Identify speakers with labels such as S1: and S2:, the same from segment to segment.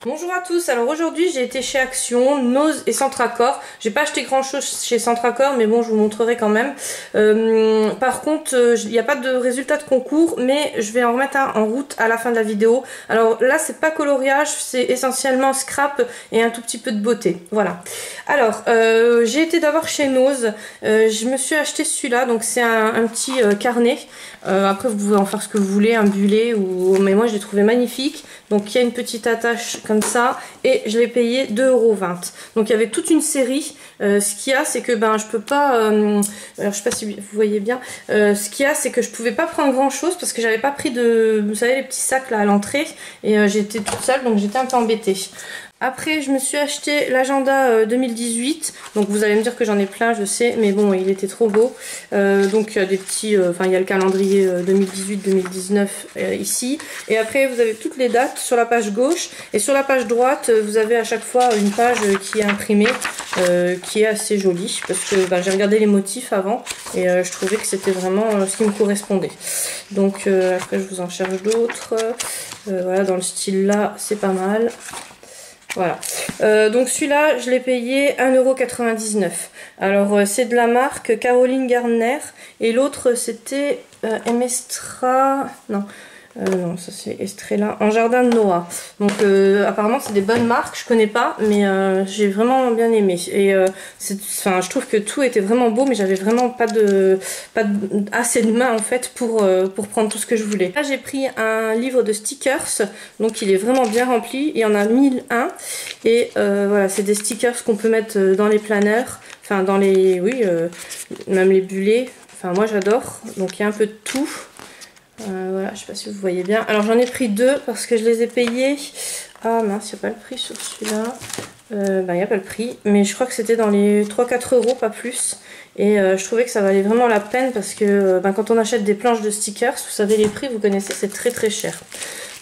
S1: Bonjour à tous, alors aujourd'hui j'ai été chez Action, Nose et Centracor. J'ai pas acheté grand chose chez Centracor mais bon je vous montrerai quand même. Par contre il n'y a pas de résultat de concours mais je vais en remettre un en route à la fin de la vidéo. Alors là c'est pas coloriage, c'est essentiellement scrap et un tout petit peu de beauté. Voilà. Alors j'ai été d'abord chez Nose, je me suis acheté celui-là, donc c'est un petit carnet. Après vous pouvez en faire ce que vous voulez, un bullet ou... mais moi je l'ai trouvé magnifique. Donc il y a une petite attache comme ça et je l'ai payé 2,20 €. Donc il y avait toute une série. Ce qu'il y a c'est que je peux pas, alors je sais pas si vous voyez bien, ce qu'il y a c'est que je pouvais pas prendre grand chose parce que j'avais pas pris de, vous savez, les petits sacs là à l'entrée et j'étais toute seule donc j'étais un peu embêtée. Après, je me suis acheté l'agenda 2018. Donc, vous allez me dire que j'en ai plein, je sais, mais bon, il était trop beau. Donc, il y a des petits, il y a le calendrier 2018-2019 ici. Et après, vous avez toutes les dates sur la page gauche. Et sur la page droite, vous avez à chaque fois une page qui est imprimée, qui est assez jolie. Parce que j'ai regardé les motifs avant et je trouvais que c'était vraiment ce qui me correspondait. Donc, après, je vous en cherche d'autres. Voilà, dans le style là, c'est pas mal. Voilà, donc celui-là je l'ai payé 1,99 €. Alors c'est de la marque Caroline Gardner et l'autre c'était Emestra, non ça c'est Estrella en jardin de Noah. Donc apparemment c'est des bonnes marques, je connais pas mais j'ai vraiment bien aimé et je trouve que tout était vraiment beau mais j'avais vraiment pas assez de main en fait pour prendre tout ce que je voulais. Là j'ai pris un livre de stickers, donc il est vraiment bien rempli, il y en a 1001 et voilà, c'est des stickers qu'on peut mettre dans les planeurs, enfin dans les, oui, même les bullets, enfin moi j'adore, donc il y a un peu de tout. Voilà, je sais pas si vous voyez bien. Alors j'en ai pris deux parce que je les ai payés. Ah mince, il n'y a pas le prix sur celui-là. Il n'y a pas le prix, mais je crois que c'était dans les 3-4 €, pas plus. Et je trouvais que ça valait vraiment la peine parce que quand on achète des planches de stickers, vous savez les prix, vous connaissez, c'est très très cher.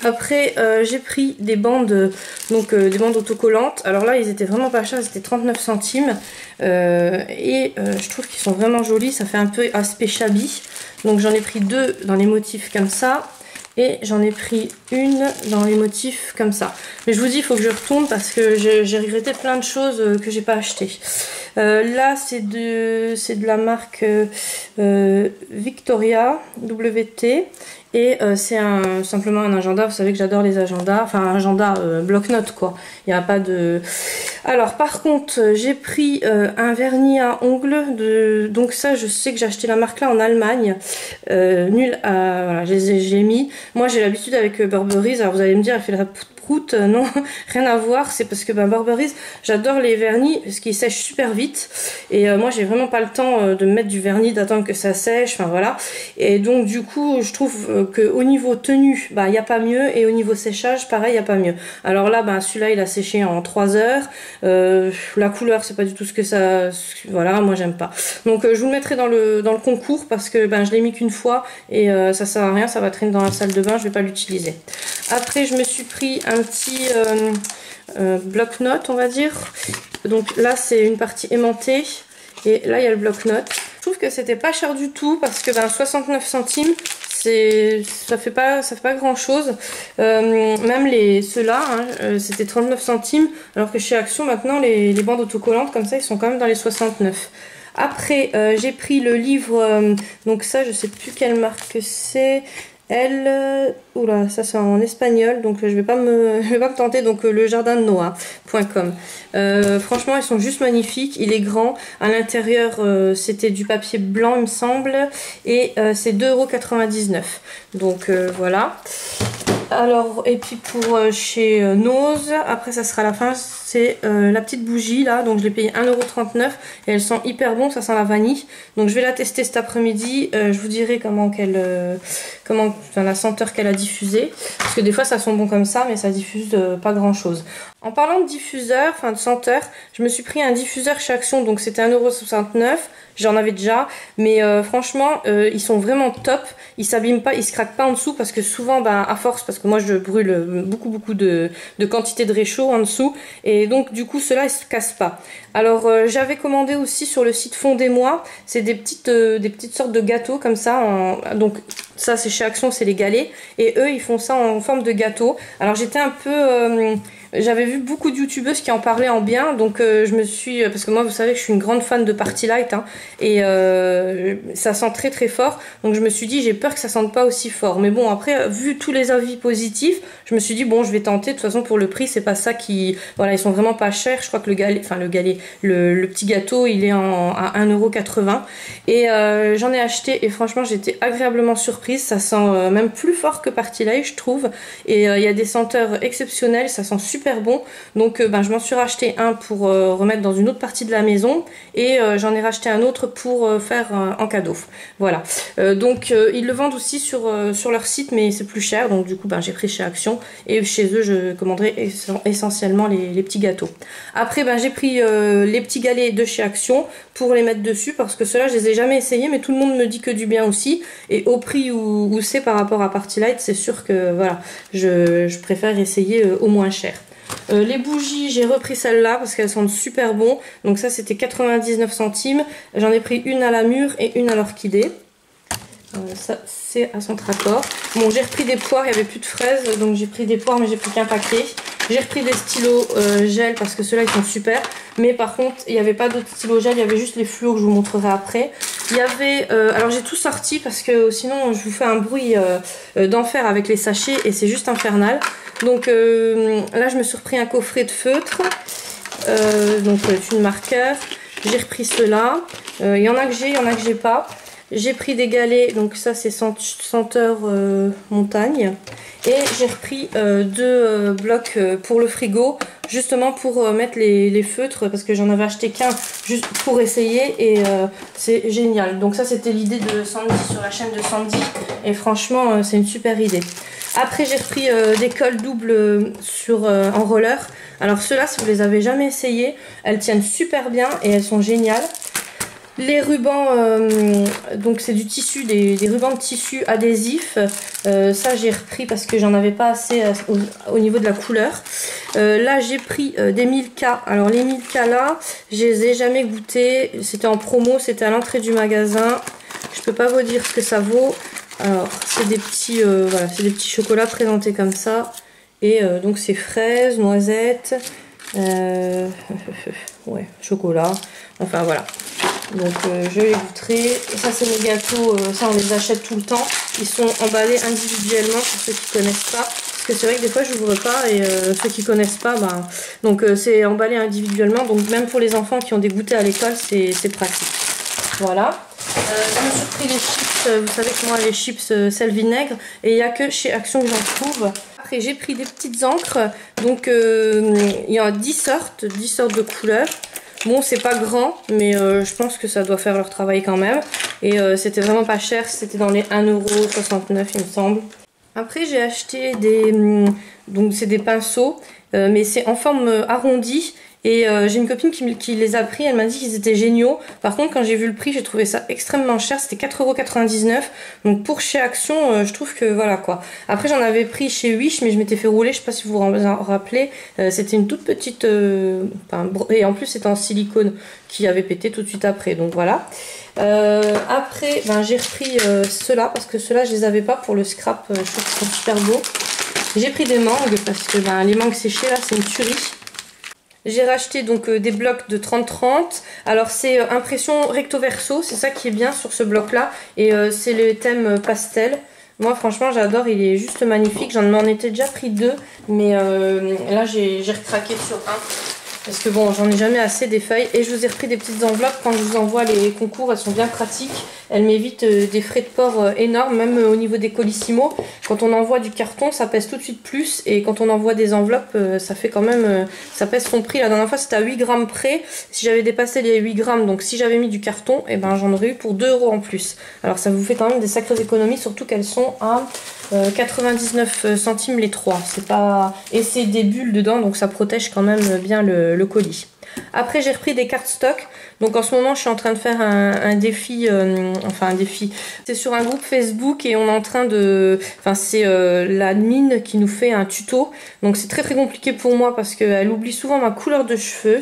S1: Après j'ai pris des bandes, donc des bandes autocollantes. Alors là ils étaient vraiment pas chers, c'était 39 centimes. Je trouve qu'ils sont vraiment jolis, ça fait un peu aspect shabby. Donc j'en ai pris deux dans les motifs comme ça. Et j'en ai pris une dans les motifs comme ça. Mais je vous dis, il faut que je retourne parce que j'ai regretté plein de choses que j'ai pas achetées. Là, c'est de la marque Victoria WT. Et c'est simplement un agenda. Vous savez que j'adore les agendas. Enfin, un agenda bloc-notes, quoi. Il n'y a pas de... Alors, par contre, j'ai pris un vernis à ongles. Donc ça, je sais que j'ai acheté la marque là en Allemagne. Nul à... Voilà, j'ai mis. Moi, j'ai l'habitude avec Burberry. Alors, vous allez me dire, elle fait la prout. Non, rien à voir. C'est parce que Burberry, j'adore les vernis parce qu'ils sèchent super vite. Et moi, j'ai vraiment pas le temps de mettre du vernis, d'attendre que ça sèche. Enfin, voilà. Et donc, du coup, je trouve qu'au niveau tenue, il n'y a pas mieux. Et au niveau séchage, pareil, il n'y a pas mieux. Alors là, celui-là, il a séché en 3 heures. La couleur, c'est pas du tout ce que ça... Voilà, moi, j'aime pas. Donc, je vous le mettrai dans le concours parce que je l'ai mis qu'une fois. Et ça sert à rien, ça va traîner dans la salle de bain, je vais pas l'utiliser. Après, je me suis pris un petit bloc-notes, on va dire. Donc là, c'est une partie aimantée. Et là, il y a le bloc-notes. Je trouve que c'était pas cher du tout parce que 69 centimes, ça fait pas grand chose. Même ceux-là, c'était 39 centimes. Alors que chez Action, maintenant, les bandes autocollantes comme ça, ils sont quand même dans les 69. Après, j'ai pris le livre, donc ça, je sais plus quelle marque c'est. Oula, ça c'est en espagnol, donc je vais pas me tenter. Donc le jardin de Noah.com. Franchement, ils sont juste magnifiques. Il est grand. À l'intérieur, c'était du papier blanc, il me semble, et c'est 2,99 €. Donc voilà. Alors, et puis pour chez Nose, après ça sera la fin, c'est la petite bougie là, donc je l'ai payé 1,39 € et elle sent hyper bon, ça sent la vanille. Donc je vais la tester cet après-midi, je vous dirai la senteur qu'elle a diffusée, parce que des fois ça sent bon comme ça, mais ça diffuse pas grand chose. En parlant de diffuseur, enfin de senteur, je me suis pris un diffuseur chez Action, donc c'était 1,69 €. J'en avais déjà, mais franchement, ils sont vraiment top. Ils s'abîment pas, ils se craquent pas en dessous parce que souvent, à force, parce que moi je brûle beaucoup de quantité de réchaud en dessous, et donc du coup ceux-là ils se cassent pas. Alors j'avais commandé aussi sur le site Fondez-moi, c'est des petites sortes de gâteaux comme ça. Donc ça c'est chez Action, c'est les galets, et eux ils font ça en forme de gâteau. Alors j'étais un peu J'avais vu beaucoup de youtubeuses qui en parlaient en bien, donc je me suis... Parce que moi, vous savez que je suis une grande fan de Party Light, hein, et ça sent très très fort, donc je me suis dit, j'ai peur que ça sente pas aussi fort. Mais bon, après, vu tous les avis positifs, je me suis dit, bon, je vais tenter. De toute façon, pour le prix, c'est pas ça qui... Voilà, ils sont vraiment pas chers. Je crois que le petit gâteau, il est à 1,80 €. Et j'en ai acheté, et franchement, j'ai été agréablement surprise. Ça sent même plus fort que Party Light, je trouve. Et il y a des senteurs exceptionnelles, ça sent super bon. Donc je m'en suis racheté un pour remettre dans une autre partie de la maison, et j'en ai racheté un autre pour faire en cadeau. Voilà. Donc ils le vendent aussi sur leur site, mais c'est plus cher. Donc du coup j'ai pris chez Action, et chez eux je commanderai essentiellement les petits gâteaux. Après j'ai pris les petits galets de chez Action pour les mettre dessus, parce que ceux-là je les ai jamais essayés, mais tout le monde me dit que du bien aussi. Et au prix où c'est par rapport à Party Light, c'est sûr que voilà, je préfère essayer au moins cher. Les bougies, j'ai repris celles-là parce qu'elles sentent super bon. Donc ça c'était 99 centimes. J'en ai pris une à la mûre et une à l'orchidée. Ça c'est à Centracor. Bon, j'ai repris des poires, il n'y avait plus de fraises, donc j'ai pris des poires, mais j'ai pris qu'un paquet. J'ai repris des stylos gel parce que ceux-là ils sont super. Mais par contre il n'y avait pas d'autres stylos gel, il y avait juste les fluos que je vous montrerai après. Il y avait, alors j'ai tout sorti parce que sinon je vous fais un bruit d'enfer avec les sachets et c'est juste infernal. Donc là je me suis repris un coffret de feutre, donc une marqueur. J'ai repris ceux-là. Il y en a que j'ai, il y en a que j'ai pas. J'ai pris des galets, donc ça c'est senteur montagne. Et j'ai repris deux blocs pour le frigo, justement pour mettre les feutres, parce que j'en avais acheté qu'un juste pour essayer, et c'est génial. Donc ça c'était l'idée de Sandy sur la chaîne de Sandy, et franchement c'est une super idée. Après j'ai repris des cols doubles en roller. Alors ceux-là, si vous les avez jamais essayés, elles tiennent super bien et elles sont géniales. Les rubans, donc c'est du tissu, des rubans de tissu adhésifs. Ça j'ai repris parce que j'en avais pas assez au niveau de la couleur. Là j'ai pris des Milka. Alors les Milka là, je les ai jamais goûtés. C'était en promo, c'était à l'entrée du magasin. Je peux pas vous dire ce que ça vaut. Alors c'est des petits, voilà, c'est des petits chocolats présentés comme ça. Et donc c'est fraises, noisettes, ouais, chocolat. Enfin voilà. Donc je les goûterai. Et ça c'est mes gâteaux, ça on les achète tout le temps. Ils sont emballés individuellement pour ceux qui connaissent pas. Parce que c'est vrai que des fois je n'ouvre pas, et ceux qui connaissent pas, donc c'est emballé individuellement. Donc même pour les enfants qui ont des goûters à l'école, c'est pratique. Voilà. Je me suis pris les chips, vous savez que moi les chips sel vinaigre, et il n'y a que chez Action que j'en trouve. Après j'ai pris des petites encres, donc il y a 10 sortes de couleurs. Bon, c'est pas grand, mais je pense que ça doit faire leur travail quand même. Et c'était vraiment pas cher, c'était dans les 1,69 € il me semble. Après j'ai acheté donc c'est des pinceaux, mais c'est en forme arrondie. Et j'ai une copine qui les a pris, elle m'a dit qu'ils étaient géniaux. Par contre quand j'ai vu le prix, j'ai trouvé ça extrêmement cher, c'était 4,99 €. Donc pour chez Action, je trouve que voilà quoi. Après j'en avais pris chez Wish, mais je m'étais fait rouler, je sais pas si vous vous en rappelez. C'était une toute petite... et en plus c'était en silicone qui avait pété tout de suite après, donc voilà. Après j'ai repris ceux-là, parce que ceux-là je les avais pas pour le scrap, je trouve qu'ils sont super beaux. J'ai pris des mangues, parce que les mangues séchées là c'est une tuerie. J'ai racheté donc des blocs de 30-30. Alors c'est impression recto verso, c'est ça qui est bien sur ce bloc là. Et c'est le thème pastel. Moi franchement j'adore, il est juste magnifique. J'en étais déjà pris deux, mais là j'ai recraqué sur un. Parce que bon, j'en ai jamais assez des feuilles. Et je vous ai repris des petites enveloppes quand je vous envoie les concours. Elles sont bien pratiques. Elles m'évitent des frais de port énormes, même au niveau des Colissimo. Quand on envoie du carton, ça pèse tout de suite plus. Et quand on envoie des enveloppes, ça fait quand même... ça pèse son prix. La dernière fois, c'était à 8 grammes près. Si j'avais dépassé les 8 grammes, donc si j'avais mis du carton, et j'en aurais eu pour 2 € en plus. Alors ça vous fait quand même des sacrées économies, surtout qu'elles sont à 99 centimes les 3. C'est pas... Et c'est des bulles dedans, donc ça protège quand même bien le colis. Après j'ai repris des cartes stock. Donc en ce moment je suis en train de faire un défi, enfin un défi. C'est sur un groupe Facebook et on est en train de... Enfin c'est l'admin qui nous fait un tuto. Donc c'est très compliqué pour moi parce qu'elle oublie souvent ma couleur de cheveux.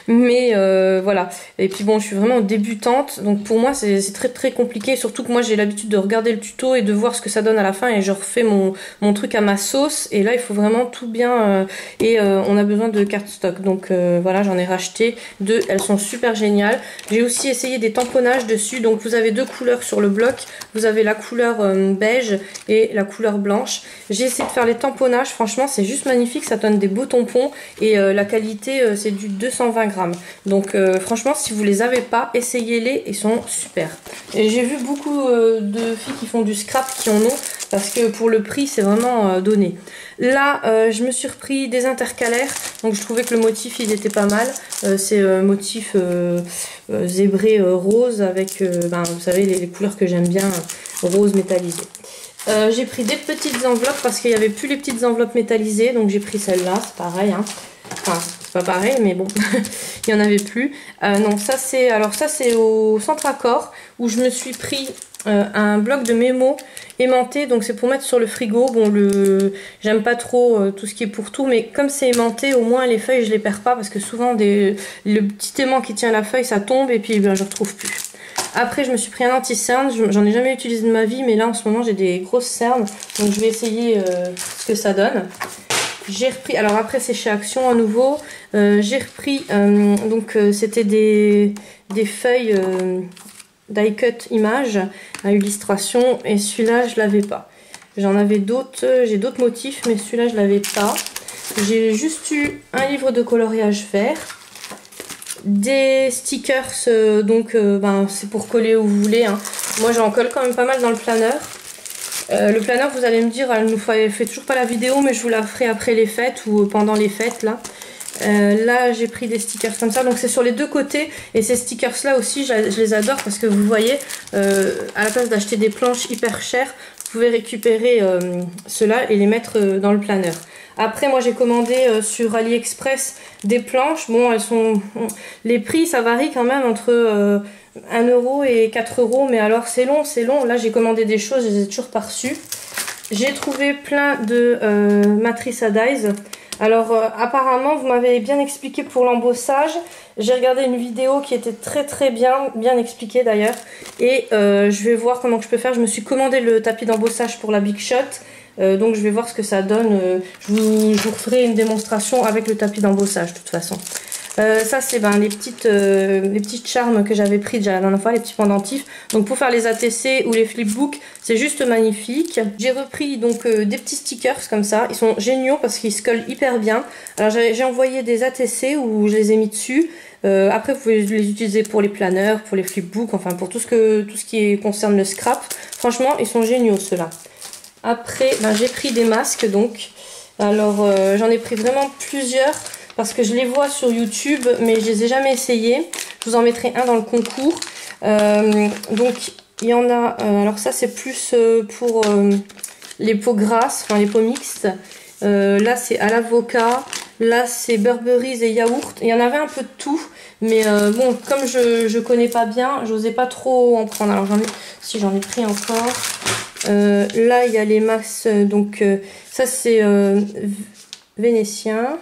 S1: Mais voilà. Et puis bon, je suis vraiment débutante. Donc pour moi c'est très compliqué. Surtout que moi j'ai l'habitude de regarder le tuto et de voir ce que ça donne à la fin. Et je refais mon truc à ma sauce. Et là il faut vraiment tout bien... on a besoin de cartes stock. Donc voilà, j'en ai racheté 2. Elles sont super géniales. J'ai aussi essayé des tamponnages dessus. Donc vous avez 2 couleurs sur le bloc. Vous avez la couleur beige et la couleur blanche. J'ai essayé de faire les tamponnages. Franchement c'est juste magnifique. Ça donne des beaux tampons. Et la qualité c'est du 220 grammes. Donc franchement si vous les avez pas, essayez-les. Ils sont super. Et j'ai vu beaucoup de filles qui font du scrap qui en ont. Parce que pour le prix c'est vraiment donné. Là je me suis repris des intercalaires. Donc je trouvais que le motif il était pas mal. C'est motif zébré rose avec vous savez les couleurs que j'aime bien, rose métallisé. J'ai pris des petites enveloppes parce qu'il n'y avait plus les petites enveloppes métallisées. Donc j'ai pris celle-là, c'est pareil hein. Enfin c'est pas pareil mais bon il n'y en avait plus. Non ça c'est, alors ça c'est au Centre Accor où je me suis pris un bloc de mémo aimanté, donc c'est pour mettre sur le frigo. Bon j'aime pas trop tout ce qui est pour tout, mais comme c'est aimanté au moins les feuilles je les perds pas parce que souvent le petit aimant qui tient la feuille ça tombe et puis je retrouve plus. Après je me suis pris un anti-cerne, j'en ai jamais utilisé de ma vie mais là en ce moment j'ai des grosses cernes donc je vais essayer ce que ça donne. J'ai repris, alors après c'est chez Action à nouveau, j'ai repris c'était des feuilles die cut image à illustration et celui-là je l'avais pas. J'en avais d'autres, j'ai d'autres motifs mais celui-là je l'avais pas. J'ai juste eu un livre de coloriage vert, des stickers c'est pour coller où vous voulez hein. Moi j'en colle quand même pas mal dans le planeur. Le planeur vous allez me dire elle nous fait toujours pas la vidéo mais je vous la ferai après les fêtes ou pendant les fêtes là. Là j'ai pris des stickers comme ça donc c'est sur les deux côtés et ces stickers là aussi je les adore parce que vous voyez à la place d'acheter des planches hyper chères vous pouvez récupérer ceux-là et les mettre dans le planeur. Après moi j'ai commandé sur AliExpress des planches. Bon elles sont... les prix ça varie quand même entre 1 € et 4 € mais alors c'est long. Là j'ai commandé des choses, je les ai toujours pas reçues. J'ai trouvé plein de matrices à dies. Alors apparemment vous m'avez bien expliqué pour l'embossage. J'ai regardé une vidéo qui était très bien expliquée d'ailleurs. Et je vais voir comment je peux faire. Je me suis commandé le tapis d'embossage pour la Big Shot. Donc je vais voir ce que ça donne. Je vous ferai une démonstration avec le tapis d'embossage de toute façon. Ça c'est les petites charmes que j'avais pris déjà la dernière fois, les petits pendentifs. Donc pour faire les ATC ou les flipbooks, c'est juste magnifique. J'ai repris donc des petits stickers comme ça. Ils sont géniaux parce qu'ils se collent hyper bien. Alors j'ai envoyé des ATC où je les ai mis dessus. Après vous pouvez les utiliser pour les planeurs, pour les flipbooks, enfin pour tout ce qui concerne le scrap. Franchement ils sont géniaux ceux-là. Après j'ai pris des masques donc. Alors j'en ai pris vraiment plusieurs. Parce que je les vois sur YouTube, mais je les ai jamais essayés. Je vous en mettrai un dans le concours. Donc, il y en a... alors ça, c'est plus pour les peaux grasses, enfin les peaux mixtes. Là, c'est à l'avocat. Là, c'est Burberry's et yaourt. Il y en avait un peu de tout. Mais bon, comme je connais pas bien, j'osais pas trop en prendre. Alors, j'en ai pris encore. Là, il y a les masques. Donc, ça, c'est vénétien.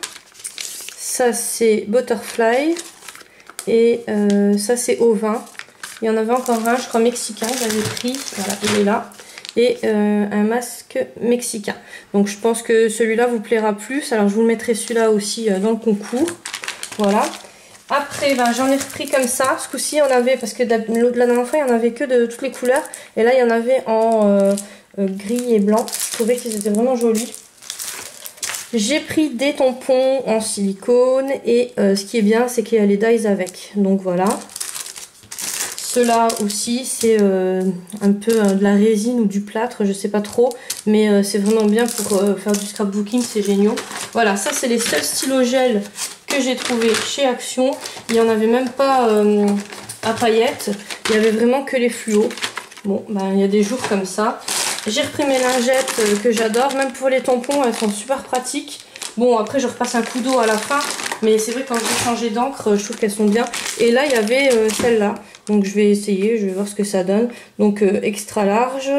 S1: Ça c'est Butterfly et ça c'est au vin. Il y en avait encore un, je crois mexicain, que j'avais pris. Voilà, il est là. Et un masque mexicain. Donc je pense que celui-là vous plaira plus. Alors je vous le mettrai celui-là aussi dans le concours. Voilà. Après j'en ai repris comme ça. Ce coup-ci il y en avait, parce que la dernière fois il n'y en avait que de toutes les couleurs. Et là il y en avait en gris et blanc. Je trouvais qu'ils étaient vraiment jolis. J'ai pris des tampons en silicone et ce qui est bien c'est qu'il y a les dies avec. Donc voilà. Ceux-là aussi c'est un peu de la résine ou du plâtre, je sais pas trop. Mais c'est vraiment bien pour faire du scrapbooking, c'est génial. Voilà, ça c'est les seuls stylos gel que j'ai trouvé chez Action. Il n'y en avait même pas à paillettes. Il y avait vraiment que les fluos. Bon, il y a des jours comme ça. J'ai repris mes lingettes que j'adore, même pour les tampons, elles sont super pratiques. Bon, après je repasse un coup d'eau à la fin, mais c'est vrai que quand j'ai changé d'encre, je trouve qu'elles sont bien. Et là, il y avait celle-là. Donc je vais essayer, je vais voir ce que ça donne. Donc extra large,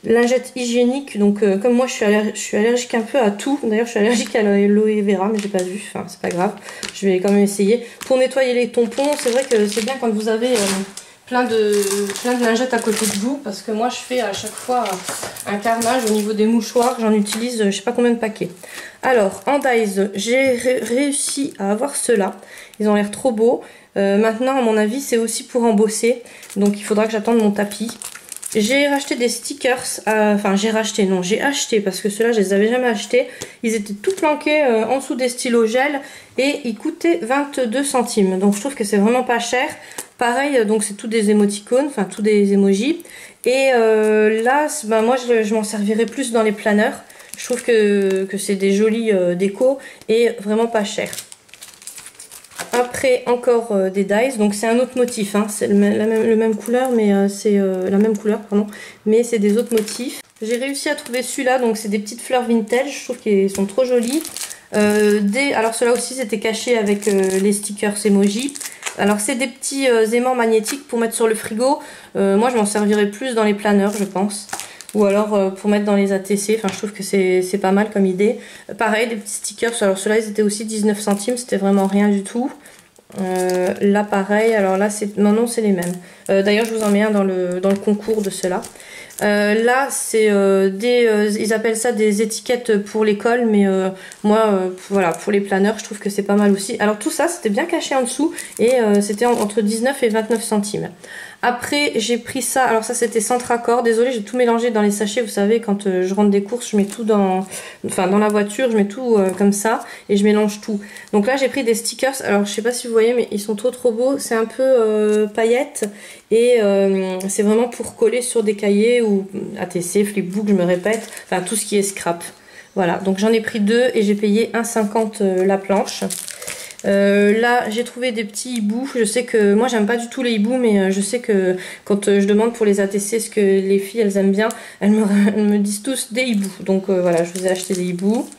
S1: lingette hygiénique. Donc comme moi je suis allergique un peu à tout. D'ailleurs je suis allergique à l'aloe vera, mais j'ai pas vu. Enfin c'est pas grave, je vais quand même essayer. Pour nettoyer les tampons, c'est vrai que c'est bien quand vous avez plein de lingettes à côté de vous. Parce que moi je fais à chaque fois un carnage au niveau des mouchoirs. J'en utilise je sais pas combien de paquets. Alors en dies, j'ai réussi à avoir ceux-là. Ils ont l'air trop beaux. Maintenant, à mon avis, c'est aussi pour embosser. Donc, il faudra que j'attende mon tapis. J'ai racheté des stickers. Enfin, j'ai acheté parce que ceux-là, je les avais jamais achetés. Ils étaient tout planqués en dessous des stylos gel et ils coûtaient 22 centimes. Donc, je trouve que c'est vraiment pas cher. Pareil, donc c'est tous des émoticônes, enfin, tous des emojis. Et là, ben, moi, je m'en servirai plus dans les planeurs. Je trouve que c'est des jolis décos et vraiment pas cher. Après encore des dies, donc c'est un autre motif, hein. C'est le même couleur, mais c'est la même couleur, pardon, mais c'est des autres motifs. J'ai réussi à trouver celui-là, donc c'est des petites fleurs vintage, je trouve qu'ils sont trop jolis. Alors ceux-là aussi c'était caché avec les stickers emoji. Alors c'est des petits aimants magnétiques pour mettre sur le frigo. Moi je m'en servirai plus dans les planeurs je pense. Ou alors pour mettre dans les ATC, enfin je trouve que c'est pas mal comme idée. Pareil, des petits stickers, alors ceux-là ils étaient aussi 19 centimes, c'était vraiment rien du tout. Là pareil, alors là c'est non c'est les mêmes. D'ailleurs je vous en mets un dans le concours de ceux-là. Là c'est ils appellent ça des étiquettes pour l'école, mais moi voilà, pour les planeurs je trouve que c'est pas mal aussi. Alors tout ça c'était bien caché en dessous et c'était entre 19 et 29 centimes. Après j'ai pris ça, alors ça c'était Centracor, désolée j'ai tout mélangé dans les sachets, vous savez quand je rentre des courses je mets tout dans la voiture, je mets tout comme ça et je mélange tout. Donc là j'ai pris des stickers, alors je sais pas si vous voyez mais ils sont trop beaux, c'est un peu paillettes et c'est vraiment pour coller sur des cahiers ou ATC, flipbook je me répète, enfin tout ce qui est scrap. Voilà, donc j'en ai pris deux et j'ai payé 1,50 la planche. Là j'ai trouvé des petits hiboux. Je sais que moi j'aime pas du tout les hiboux, mais je sais que quand je demande pour les ATC ce que les filles elles aiment bien, elles me disent tous des hiboux. Donc voilà, je vous ai acheté des hiboux.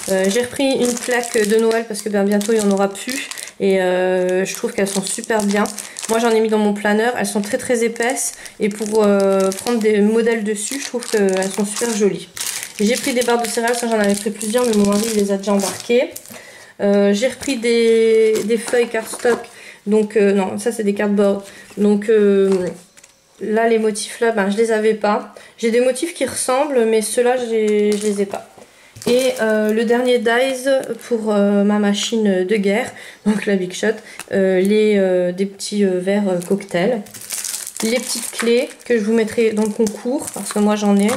S1: J'ai repris une plaque de Noël parce que bientôt il n'y en aura plus et je trouve qu'elles sont super bien. Moi j'en ai mis dans mon planeur, elles sont très épaisses et pour prendre des modèles dessus je trouve qu'elles sont super jolies. J'ai pris des barres de céréales, ça j'en avais pris plusieurs mais mon mari les a déjà embarquées. J'ai repris des feuilles cardstock, donc non ça c'est des cardboard, donc là les motifs là ben je les avais pas. J'ai des motifs qui ressemblent mais ceux-là je les ai pas. Et le dernier dies pour ma machine de guerre, donc la Big Shot, des petits verres cocktail, les petites clés que je vous mettrai dans le concours parce que moi j'en ai.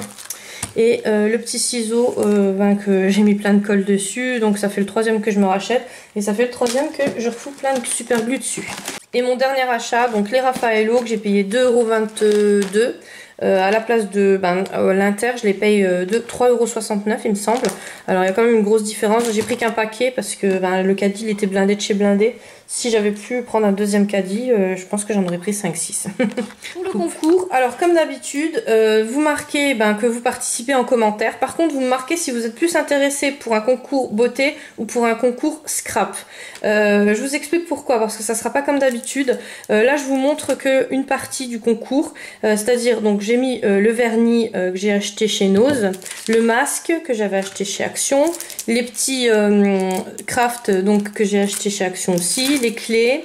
S1: Et le petit ciseau que j'ai mis plein de colle dessus, donc ça fait le troisième que je me rachète et ça fait le troisième que je refous plein de super glue dessus. Et mon dernier achat, donc les Raffaello que j'ai payé 2,22 €. À la place de l'Inter, je les paye 3,69 € il me semble. Alors il y a quand même une grosse différence. J'ai pris qu'un paquet parce que le caddie il était blindé de chez blindé. Si j'avais pu prendre un deuxième caddie, je pense que j'en aurais pris 5-6. Pour le concours, alors comme d'habitude, vous marquez que vous participez en commentaire. Par contre, vous me marquez si vous êtes plus intéressé pour un concours beauté ou pour un concours scrap. Je vous explique pourquoi, parce que ça sera pas comme d'habitude. Là, je vous montre qu'une partie du concours, c'est-à-dire donc j'ai mis le vernis que j'ai acheté chez Nose, le masque que j'avais acheté chez Action, les petits craft donc que j'ai acheté chez Action aussi, les clés,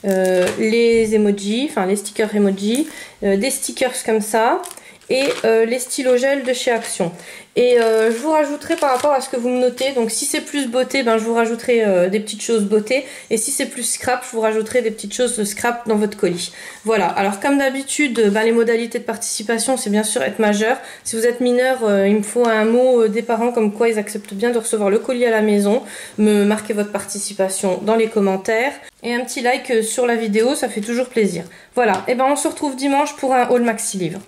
S1: les emojis, enfin les stickers emoji, des stickers comme ça et les stylos gel de chez Action. Et je vous rajouterai par rapport à ce que vous me notez, donc si c'est plus beauté, je vous rajouterai des petites choses beauté, et si c'est plus scrap, je vous rajouterai des petites choses de scrap dans votre colis. Voilà, alors comme d'habitude, les modalités de participation, c'est bien sûr être majeur. Si vous êtes mineur, il me faut un mot des parents comme quoi ils acceptent bien de recevoir le colis à la maison, me marquer votre participation dans les commentaires, et un petit like sur la vidéo, ça fait toujours plaisir. Voilà, et on se retrouve dimanche pour un haul maxi livre.